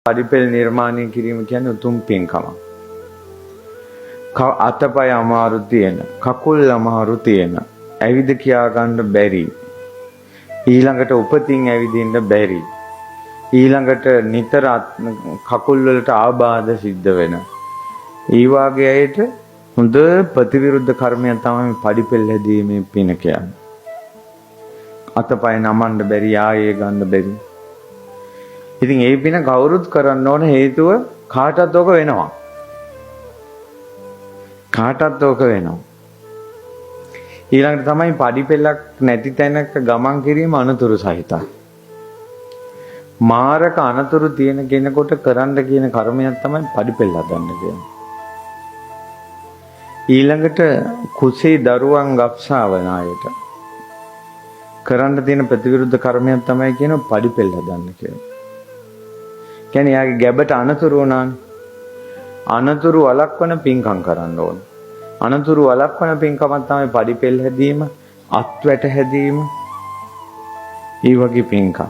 පරිපෙල් නිර්මාණය කිරීම කියන්නේ උතුම් පින්කමක්. අතපය අමාරු තියෙන, කකුල් අමාරු තියෙන, ඇවිද කියා ගන්න බැරි, ඊළඟට උපතින් ඇවිදින්න බැරි, ඊළඟට නිතර කකුල් වලට ආබාධ සිද්ධ වෙන, ඒ වාගේ අයට හොඳ ප්‍රතිවිරුද්ධ කර්මයක් තමයි පරිපෙල් හැදීමේ පින කියන්නේ. අතපය නමන්න බැරි, ආයේ ගන්න බැරි. ඉතින් ඒ පින කවුරුත් කරන්න ඕන හේතුව කාටත් ඕක වෙනවා. කාටත් ඕක වෙනවා. ඊළඟට තමයි පඩිපෙලක් නැති තැනක ගමන් කිරීම අනතුරු සහිතයි. මාරක අනතුරු තියෙන කෙනෙකුට කරන්න කියන කර්මයක් තමයි පඩිපෙල් හදන්න කියන්නේ. ඊළඟට කුසේ දරුවන් ගබ්සාවන අයට කරන්න තියෙන ප්‍රතිවිරුද්ධ කර්මයක් තමයි කියන පඩිපෙල් හදන්න කියන්නේ. කියන්නේ යාගේ ගැබට අනතුරු වුණානේ. අනතුරු වළක්වන පින්කම් කරන්න ඕන. අනතුරු වළක්වන පින්කමක් තමයි පඩිපෙල් හැදීම, අත්වැට හැදීම. ඒ වගේ පින්කම්.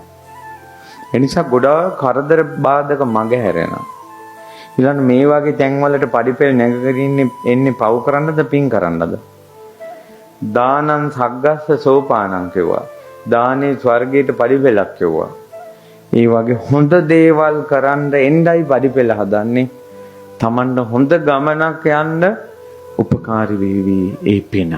එනිසා ගොඩාක් කරදර බාධක මග හැරෙනවා. ඊළඟ මේ වගේ තැන්වලට පඩිපෙල් නැගගෙන එන්නේ පව් කරන්නද පින් කරන්නද? දානං සග්ගස්ස සෝපානං කියුවා. දානේ ස්වර්ගයට පඩිපෙලක් කියුවා. ඒ වගේ හොඳ දේවල් කරන්න එන්නයි පඩිපෙළ හදන්නේ. Tamanne හොඳ ගමනක් යන්න උපකාරී වේවි ඒ පින.